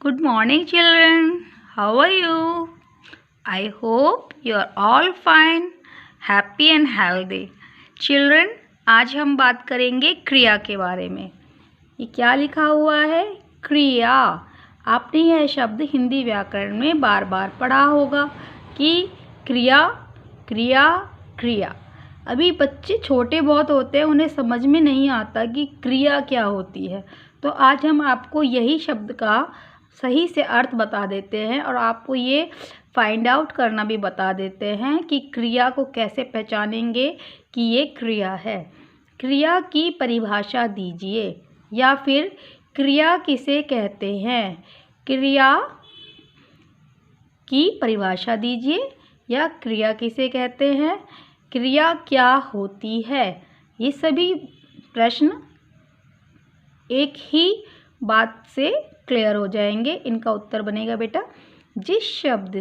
Good morning, children. How are you? I hope you are all fine, happy and healthy. Children, आज हम बात करेंगे क्रिया के बारे में। ये क्या लिखा हुआ है? क्रिया। आपने यह शब्द हिंदी व्याकरण में बार बार पढ़ा होगा कि क्रिया क्रिया क्रिया। अभी बच्चे छोटे बहुत होते हैं, उन्हें समझ में नहीं आता कि क्रिया क्या होती है। तो आज हम आपको यही शब्द का सही से अर्थ बता देते हैं और आपको ये फाइंड आउट करना भी बता देते हैं कि क्रिया को कैसे पहचानेंगे कि ये क्रिया है। क्रिया की परिभाषा दीजिए या फिर क्रिया किसे कहते हैं। क्रिया की परिभाषा दीजिए या क्रिया किसे कहते हैं, क्रिया क्या होती है। ये सभी प्रश्न एक ही बात से क्लियर हो जाएंगे। इनका उत्तर बनेगा बेटा, जिस शब्द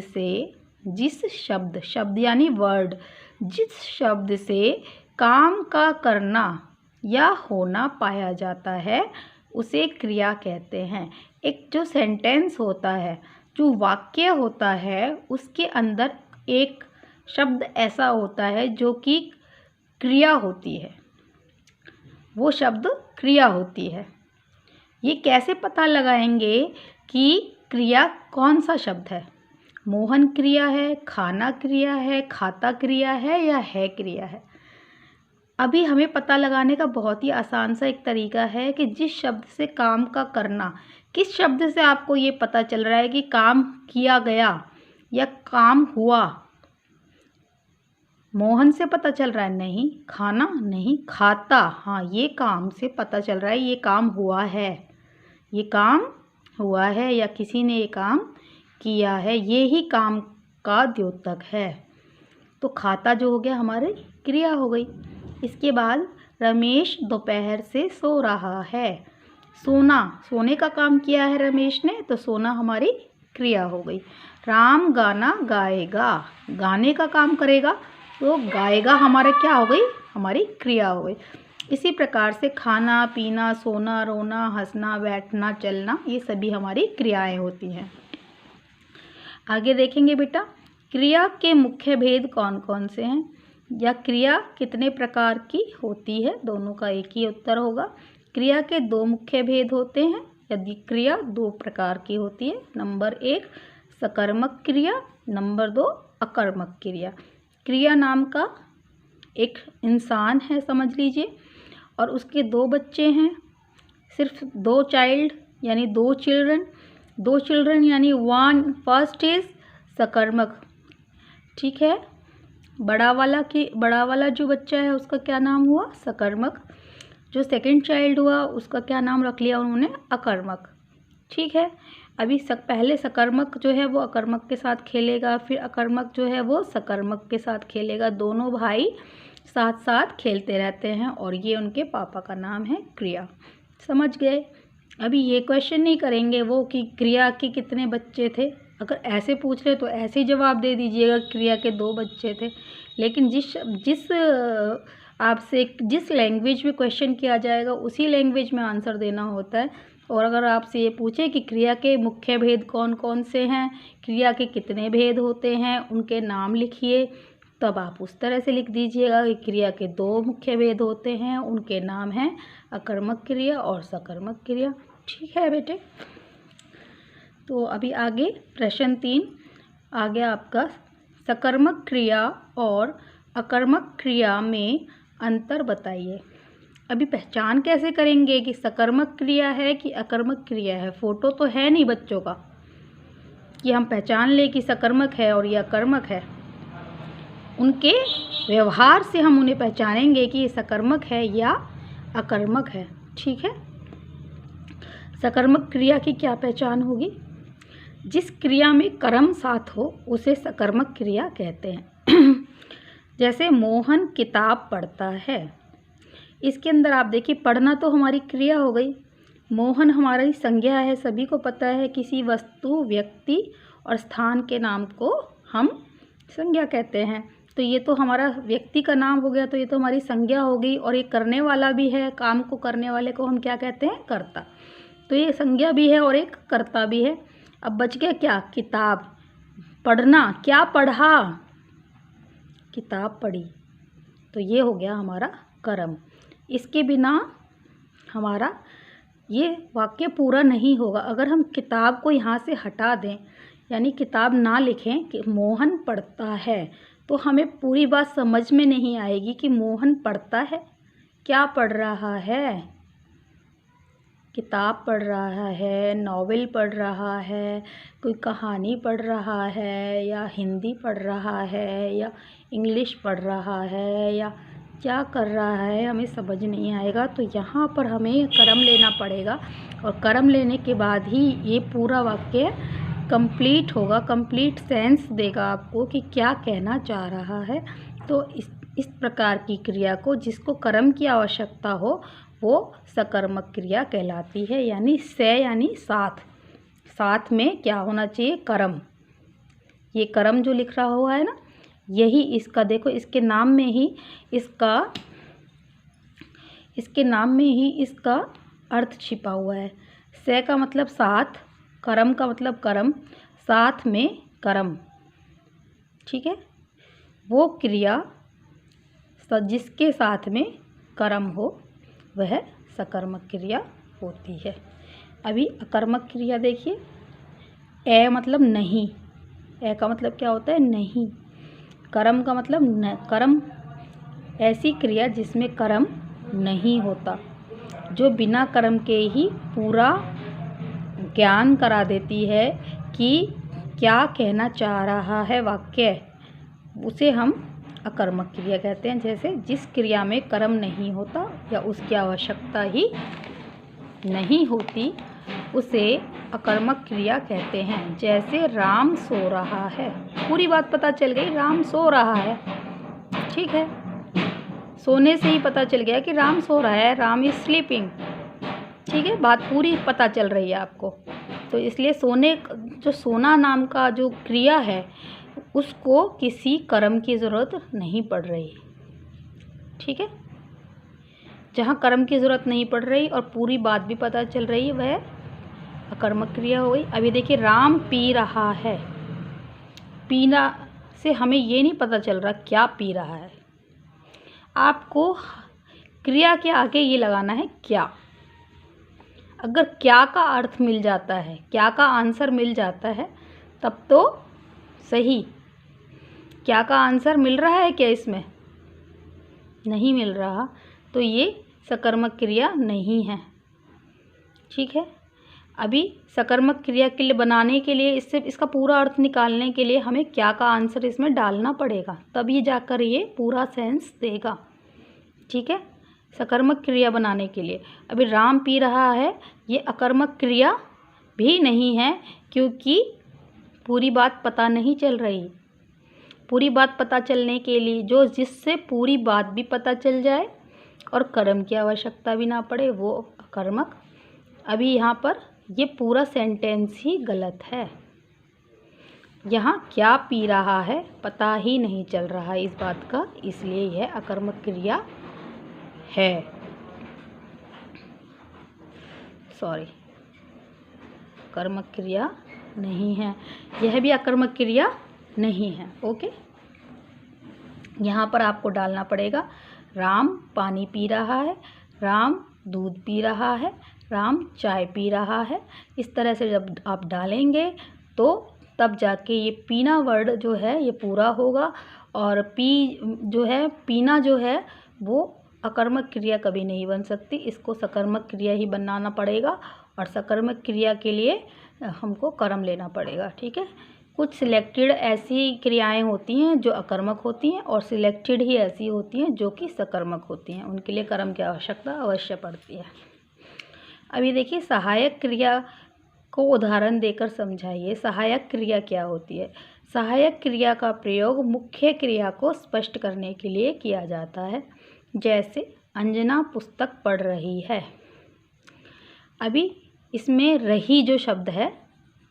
यानी वर्ड, जिस शब्द से काम का करना या होना पाया जाता है उसे क्रिया कहते हैं। एक जो सेंटेंस होता है, जो वाक्य होता है, उसके अंदर एक शब्द ऐसा होता है जो कि क्रिया होती है, वो शब्द क्रिया होती है। ये कैसे पता लगाएंगे कि क्रिया कौन सा शब्द है? मोहन क्रिया है, खाना क्रिया है, खाता क्रिया है या है क्रिया है? अभी हमें पता लगाने का बहुत ही आसान सा एक तरीका है कि जिस शब्द से काम का करना, किस शब्द से आपको ये पता चल रहा है कि काम किया गया या काम हुआ। मोहन से पता चल रहा है? नहीं। खाना? नहीं। खाता? हाँ, ये काम से पता चल रहा है ये काम हुआ है, ये काम हुआ है या किसी ने ये काम किया है, ये ही काम का द्योतक है। तो खाता जो हो गया हमारी क्रिया हो गई। इसके बाद रमेश दोपहर से सो रहा है। सोना, सोने का काम किया है रमेश ने, तो सोना हमारी क्रिया हो गई। राम गाना गाएगा, गाने का काम करेगा तो गाएगा हमारा क्या हो गई, हमारी क्रिया हो गई। इसी प्रकार से खाना पीना, सोना, रोना, हंसना, बैठना, चलना, ये सभी हमारी क्रियाएं होती हैं। आगे देखेंगे बेटा, क्रिया के मुख्य भेद कौन कौन से हैं या क्रिया कितने प्रकार की होती है, दोनों का एक ही उत्तर होगा। क्रिया के दो मुख्य भेद होते हैं यदि क्रिया दो प्रकार की होती है। नंबर 1 सकर्मक क्रिया, नंबर 2 अकर्मक क्रिया। क्रिया नाम का एक इंसान है समझ लीजिए, और उसके दो बच्चे हैं, सिर्फ दो चाइल्ड यानी दो चिल्ड्रन यानी वन। फर्स्ट इज सकर्मक, ठीक है। बड़ा वाला जो बच्चा है उसका क्या नाम हुआ, सकर्मक। जो सेकंड चाइल्ड हुआ उसका क्या नाम रख लिया उन्होंने, अकर्मक, ठीक है। अभी पहले सकर्मक जो है वो अकर्मक के साथ खेलेगा, फिर अकर्मक जो है वो सकर्मक के साथ खेलेगा। दोनों भाई साथ साथ खेलते रहते हैं और ये उनके पापा का नाम है क्रिया। समझ गए? अभी ये क्वेश्चन नहीं करेंगे वो कि क्रिया के कितने बच्चे थे। अगर ऐसे पूछ रहे तो ऐसे ही जवाब दे दीजिएगा, क्रिया के 2 बच्चे थे। लेकिन जिस लैंग्वेज में क्वेश्चन किया जाएगा उसी लैंग्वेज में आंसर देना होता है। और अगर आपसे ये पूछे कि क्रिया के मुख्य भेद कौन कौन से हैं, क्रिया के कितने भेद होते हैं, उनके नाम लिखिए, तब आप उस तरह से लिख दीजिएगा कि क्रिया के 2 मुख्य भेद होते हैं, उनके नाम हैं अकर्मक क्रिया और सकर्मक क्रिया। ठीक है बेटे? तो अभी आगे प्रश्न 3 आ गया आपका, सकर्मक क्रिया और अकर्मक क्रिया में अंतर बताइए। अभी पहचान कैसे करेंगे कि सकर्मक क्रिया है कि अकर्मक क्रिया है? फोटो तो है नहीं बच्चों का कि हम पहचान ले कि सकर्मक है और यह अकर्मक है। उनके व्यवहार से हम उन्हें पहचानेंगे कि ये सकर्मक है या अकर्मक है, ठीक है। सकर्मक क्रिया की क्या पहचान होगी? जिस क्रिया में कर्म साथ हो उसे सकर्मक क्रिया कहते हैं। जैसे मोहन किताब पढ़ता है, इसके अंदर आप देखिए पढ़ना तो हमारी क्रिया हो गई। मोहन हमारी संज्ञा है, सभी को पता है किसी वस्तु, व्यक्ति और स्थान के नाम को हम संज्ञा कहते हैं। तो ये तो हमारा व्यक्ति का नाम हो गया, तो ये तो हमारी संज्ञा हो गई। और ये करने वाला भी है, काम को करने वाले को हम क्या कहते हैं, कर्ता। तो ये संज्ञा भी है और एक कर्ता भी है। अब बच गया क्या, किताब। पढ़ना, क्या पढ़ा, किताब पढ़ी। तो ये हो गया हमारा कर्म। इसके बिना हमारा ये वाक्य पूरा नहीं होगा। अगर हम किताब को यहाँ से हटा दें, यानी किताब ना लिखें कि मोहन पढ़ता है, तो हमें पूरी बात समझ में नहीं आएगी कि मोहन पढ़ता है, क्या पढ़ रहा है, किताब पढ़ रहा है, नॉवेल पढ़ रहा है, कोई कहानी पढ़ रहा है, या हिंदी पढ़ रहा है, या इंग्लिश पढ़ रहा है, या क्या कर रहा है, हमें समझ नहीं आएगा। तो यहाँ पर हमें कर्म लेना पड़ेगा, और कर्म लेने के बाद ही ये पूरा वाक्य कंप्लीट होगा, कंप्लीट सेंस देगा आपको कि क्या कहना चाह रहा है। तो इस प्रकार की क्रिया को, जिसको कर्म की आवश्यकता हो, वो सकर्मक क्रिया कहलाती है। यानी यानी साथ, साथ में क्या होना चाहिए, कर्म। ये कर्म जो लिख रहा हुआ है ना, यही इसका देखो, इसके नाम में ही इसका अर्थ छिपा हुआ है। से का मतलब साथ, कर्म का मतलब कर्म, साथ में कर्म। ठीक है, वो क्रिया जिसके साथ में कर्म हो वह सकर्मक क्रिया होती है। अभी अकर्मक क्रिया देखिए। ए मतलब नहीं, ए का मतलब क्या होता है, नहीं। कर्म का मतलब न, कर्म ऐसी क्रिया जिसमें कर्म नहीं होता, जो बिना कर्म के ही पूरा ज्ञान करा देती है कि क्या कहना चाह रहा है वाक्य, उसे हम अकर्मक क्रिया कहते हैं। जैसे जिस क्रिया में कर्म नहीं होता या उसकी आवश्यकता ही नहीं होती, उसे अकर्मक क्रिया कहते हैं। जैसे राम सो रहा है, पूरी बात पता चल गई, राम सो रहा है। ठीक है, सोने से ही पता चल गया कि राम सो रहा है, राम इज स्लीपिंग। ठीक है, बात पूरी पता चल रही है आपको। तो इसलिए जो सोना नाम का जो क्रिया है, उसको किसी कर्म की ज़रूरत नहीं पड़ रही। ठीक है, जहाँ कर्म की ज़रूरत नहीं पड़ रही और पूरी बात भी पता चल रही है, वह अकर्मक क्रिया हो गई। अभी देखिए, राम पी रहा है। पीना से हमें ये नहीं पता चल रहा क्या पी रहा है। आपको क्रिया के आगे ये लगाना है क्या। अगर क्या का अर्थ मिल जाता है, क्या का आंसर मिल जाता है, तब तो सही। क्या का आंसर मिल रहा है क्या, इसमें नहीं मिल रहा, तो ये सकर्मक क्रिया नहीं है। ठीक है, अभी सकर्मक क्रिया के लिए बनाने के लिए, इसका पूरा अर्थ निकालने के लिए हमें क्या का आंसर इसमें डालना पड़ेगा, तभी जाकर ये पूरा सेंस देगा। ठीक है, सकर्मक क्रिया बनाने के लिए अभी राम पी रहा है, ये अकर्मक क्रिया भी नहीं है, क्योंकि पूरी बात पता नहीं चल रही। पूरी बात पता चलने के लिए जिससे पूरी बात भी पता चल जाए और कर्म की आवश्यकता भी ना पड़े, वो अकर्मक। अभी यहाँ पर ये पूरा सेंटेंस ही गलत है। यहाँ क्या पी रहा है पता ही नहीं चल रहा है इस बात का, इसलिए यह अकर्मक क्रिया है। सॉरी, कर्मक क्रिया नहीं है, यह भी अकर्मक क्रिया नहीं है। ओके, यहाँ पर आपको डालना पड़ेगा राम पानी पी रहा है, राम दूध पी रहा है, राम चाय पी रहा है। इस तरह से जब आप डालेंगे तो तब जाके ये पीना वर्ड जो है ये पूरा होगा। और पीना जो है वो अकर्मक क्रिया कभी नहीं बन सकती, इसको सकर्मक क्रिया ही बनाना पड़ेगा। और सकर्मक क्रिया के लिए हमको कर्म लेना पड़ेगा। ठीक है, कुछ सिलेक्टेड ऐसी क्रियाएं होती हैं जो अकर्मक होती हैं, और सिलेक्टेड ही ऐसी होती हैं जो कि सकर्मक होती हैं, उनके लिए कर्म की आवश्यकता अवश्य पड़ती है। अभी देखिए, सहायक क्रिया को उदाहरण देकर समझाइए। सहायक क्रिया क्या होती है। सहायक क्रिया का प्रयोग मुख्य क्रिया को स्पष्ट करने के लिए किया जाता है। जैसे अंजना पुस्तक पढ़ रही है। अभी इसमें रही जो शब्द है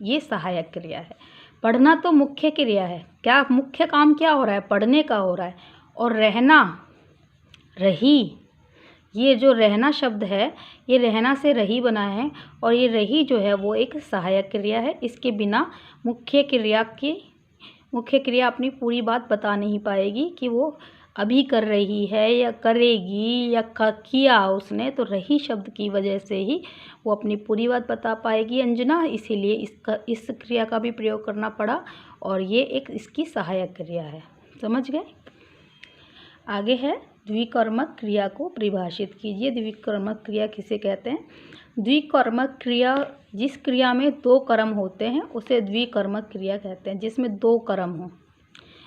ये सहायक क्रिया है। पढ़ना तो मुख्य क्रिया है, क्या मुख्य काम क्या हो रहा है, पढ़ने का हो रहा है। और रहना, रही, ये जो रहना शब्द है, ये रहना से रही बना है और ये रही जो है वो एक सहायक क्रिया है। इसके बिना मुख्य क्रिया अपनी पूरी बात बता नहीं पाएगी कि वो अभी कर रही है या करेगी या किया उसने, तो रही शब्द की वजह से ही वो अपनी पूरी बात बता पाएगी अंजना, इसीलिए इस क्रिया का भी प्रयोग करना पड़ा और ये एक इसकी सहायक क्रिया है। समझ गए? आगे है द्विकर्मक क्रिया को परिभाषित कीजिए। द्विकर्मक क्रिया किसे कहते हैं? द्विकर्मक क्रिया जिस क्रिया में दो कर्म होते हैं उसे द्विकर्मक क्रिया कहते हैं, जिसमें दो कर्म हो।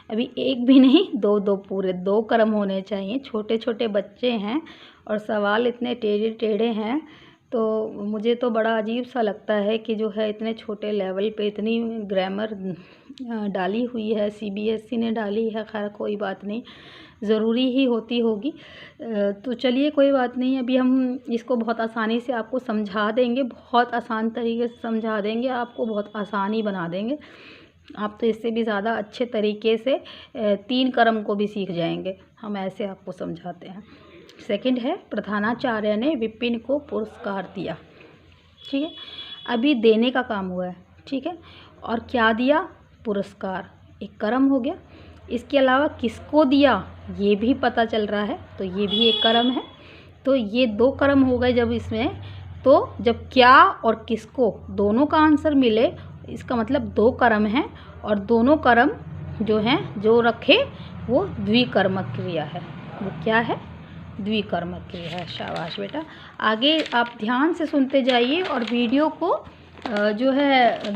अभी एक भी नहीं, दो पूरे दो कर्म होने चाहिए। छोटे छोटे बच्चे हैं और सवाल इतने टेढ़े टेढ़े हैं, तो मुझे तो बड़ा अजीब सा लगता है कि जो है इतने छोटे लेवल पे इतनी ग्रामर डाली हुई है, CBSE ने डाली है। खैर कोई बात नहीं, ज़रूरी ही होती होगी। तो चलिए कोई बात नहीं, अभी हम इसको बहुत आसानी से आपको समझा देंगे, बहुत आसान तरीके से समझा देंगे, आपको बहुत आसान ही बना देंगे। आप तो इससे भी ज़्यादा अच्छे तरीके से 3 कर्म को भी सीख जाएंगे, हम ऐसे आपको समझाते हैं। सेकंड है, प्रधानाचार्य ने विपिन को पुरस्कार दिया। ठीक है, अभी देने का काम हुआ है, ठीक है, और क्या दिया? पुरस्कार, एक कर्म हो गया। इसके अलावा किसको दिया ये भी पता चल रहा है, तो ये भी एक कर्म है। तो ये 2 कर्म हो गए जब इसमें, तो जब क्या और किसको दोनों का आंसर मिले, इसका मतलब 2 कर्म हैं और दोनों कर्म जो हैं जो रखे वो द्विकर्मक क्रिया है। वो क्या है? द्विकर्मक क्रिया है। शाबाश बेटा। आगे आप ध्यान से सुनते जाइए और वीडियो को जो है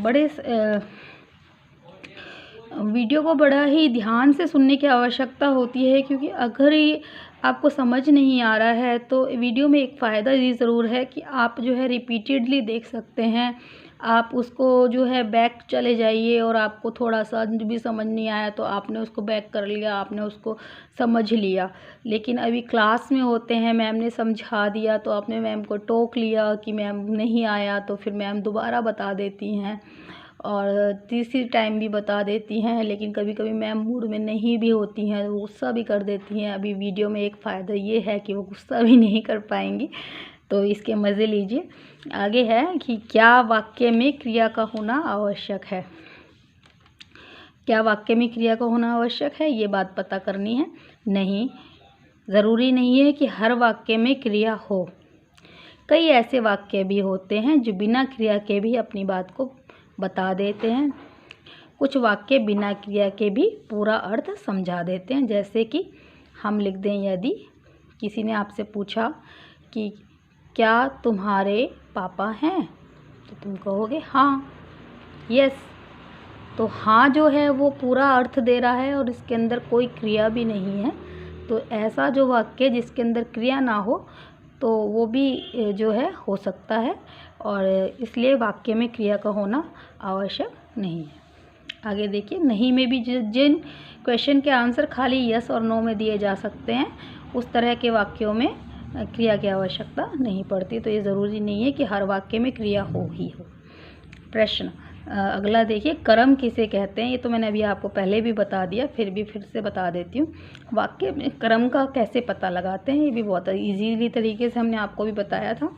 वीडियो को बड़ा ही ध्यान से सुनने की आवश्यकता होती है, क्योंकि अगर ये आपको समझ नहीं आ रहा है तो वीडियो में एक फ़ायदा ये ज़रूर है कि आप जो है रिपीटेडली देख सकते हैं। आप उसको जो है बैक चले जाइए और आपको थोड़ा सा भी समझ नहीं आया तो आपने उसको बैक कर लिया, आपने उसको समझ लिया। लेकिन अभी क्लास में होते हैं, मैम ने समझा दिया तो आपने मैम को टोक लिया कि मैम नहीं आया, तो फिर मैम दोबारा बता देती हैं और तीसरी टाइम भी बता देती हैं। लेकिन कभी कभी मैम मूड में नहीं भी होती हैं, वो गुस्सा भी कर देती हैं। अभी वीडियो में एक फ़ायदा ये है कि वो गुस्सा भी नहीं कर पाएंगी, तो इसके मज़े लीजिए। आगे है कि क्या वाक्य में क्रिया का होना आवश्यक है? क्या वाक्य में क्रिया का होना आवश्यक है, ये बात पता करनी है। नहीं, ज़रूरी नहीं है कि हर वाक्य में क्रिया हो। कई ऐसे वाक्य भी होते हैं जो बिना क्रिया के भी अपनी बात को बता देते हैं। कुछ वाक्य बिना क्रिया के भी पूरा अर्थ समझा देते हैं। जैसे कि हम लिख दें, यदि किसी ने आपसे पूछा कि क्या तुम्हारे पापा हैं, तो तुम कहोगे हाँ, यस। तो हाँ जो है वो पूरा अर्थ दे रहा है और इसके अंदर कोई क्रिया भी नहीं है। तो ऐसा जो वाक्य जिसके अंदर क्रिया ना हो तो वो भी जो है हो सकता है, और इसलिए वाक्य में क्रिया का होना आवश्यक नहीं है। आगे देखिए, नहीं में भी जिन क्वेश्चन के आंसर खाली यस और नो में दिए जा सकते हैं, उस तरह के वाक्यों में क्रिया की आवश्यकता नहीं पड़ती। तो ये ज़रूरी नहीं है कि हर वाक्य में क्रिया हो ही हो। प्रश्न अगला देखिए, कर्म किसे कहते हैं? ये तो मैंने अभी आपको पहले भी बता दिया, फिर से बता देती हूँ। वाक्य में कर्म का कैसे पता लगाते हैं, ये भी बहुत इजीली तरीके से हमने आपको भी बताया था।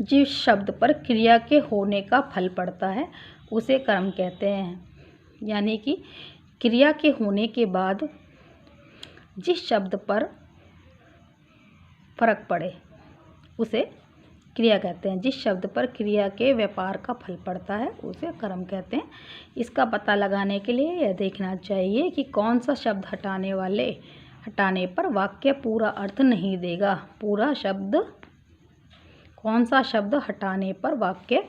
जिस शब्द पर क्रिया के होने का फल पड़ता है उसे कर्म कहते हैं। यानी कि क्रिया के होने के बाद जिस शब्द पर फर्क पड़े उसे क्रिया कहते हैं। जिस शब्द पर क्रिया के व्यापार का फल पड़ता है उसे कर्म कहते हैं। इसका पता लगाने के लिए यह देखना चाहिए कि कौन सा शब्द हटाने पर वाक्य पूरा अर्थ नहीं देगा। कौन सा शब्द हटाने पर वाक्य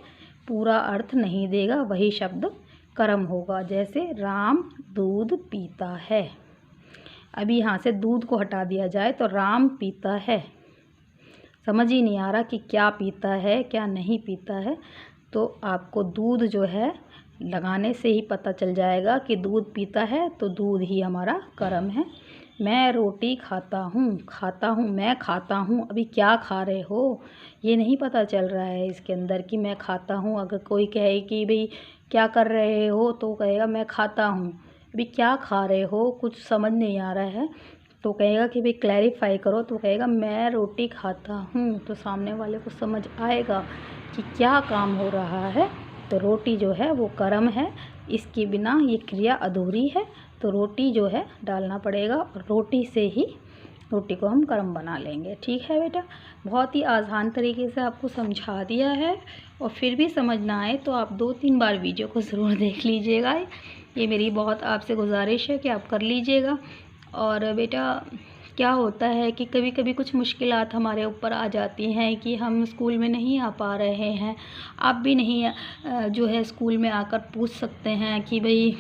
पूरा अर्थ नहीं देगा, वही शब्द कर्म होगा। जैसे राम दूध पीता है। अभी यहाँ से दूध को हटा दिया जाए तो राम पीता है, समझ ही नहीं आ रहा कि क्या पीता है क्या नहीं पीता है, तो आपको दूध जो है लगाने से ही पता चल जाएगा कि दूध पीता है, तो दूध ही हमारा कर्म है। मैं रोटी खाता हूँ, मैं खाता हूँ। अभी क्या खा रहे हो ये नहीं पता चल रहा है इसके अंदर कि मैं खाता हूँ। अगर कोई कहे कि भाई क्या कर रहे हो तो कहेगा मैं खाता हूँ। अभी क्या खा रहे हो कुछ समझ नहीं आ रहा है, तो कहेगा कि भाई क्लैरिफाई करो, तो कहेगा मैं रोटी खाता हूँ। तो सामने वाले को समझ आएगा कि क्या काम हो रहा है। तो रोटी जो है वो कर्म है, इसके बिना ये क्रिया अधूरी है। तो रोटी जो है डालना पड़ेगा और रोटी से ही रोटी को हम कर्म बना लेंगे। ठीक है बेटा, बहुत ही आसान तरीके से आपको समझा दिया है। और फिर भी समझ ना आए तो आप 2-3 बार वीडियो को ज़रूर देख लीजिएगा। ये मेरी बहुत आपसे गुजारिश है कि आप कर लीजिएगा। और बेटा क्या होता है कि कभी कभी कुछ मुश्किलात हमारे ऊपर आ जाती हैं कि हम स्कूल में नहीं आ पा रहे हैं। आप भी नहीं जो है स्कूल में आकर पूछ सकते हैं कि भाई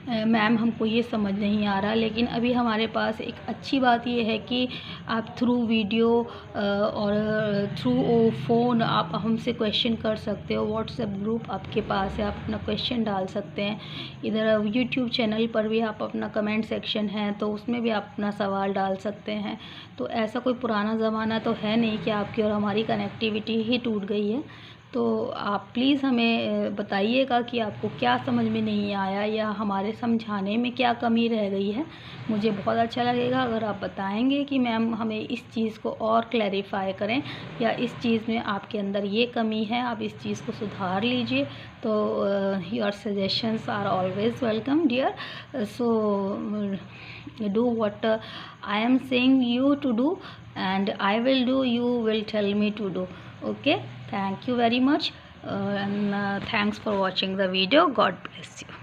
मैम हमको ये समझ नहीं आ रहा। लेकिन अभी हमारे पास एक अच्छी बात ये है कि आप थ्रू वीडियो और थ्रू फ़ोन आप हमसे क्वेश्चन कर सकते हो। व्हाट्सएप ग्रुप आपके पास है, आप अपना क्वेश्चन डाल सकते हैं। इधर यूट्यूब चैनल पर भी आप अपना कमेंट सेक्शन है तो उसमें भी आप अपना सवाल डाल सकते हैं। तो ऐसा कोई पुराना ज़माना तो है नहीं कि आपकी और हमारी कनेक्टिविटी ही टूट गई है। तो आप प्लीज़ हमें बताइएगा कि आपको क्या समझ में नहीं आया या हमारे समझाने में क्या कमी रह गई है। मुझे बहुत अच्छा लगेगा अगर आप बताएंगे कि मैम हमें इस चीज़ को और क्लैरिफाई करें या इस चीज़ में आपके अंदर ये कमी है, आप इस चीज़ को सुधार लीजिए। तो your suggestions are always welcome dear. So do what I am saying you to do, and I will do, you will tell me to do. Okay, thank you very much, and thanks for watching the video. God bless you.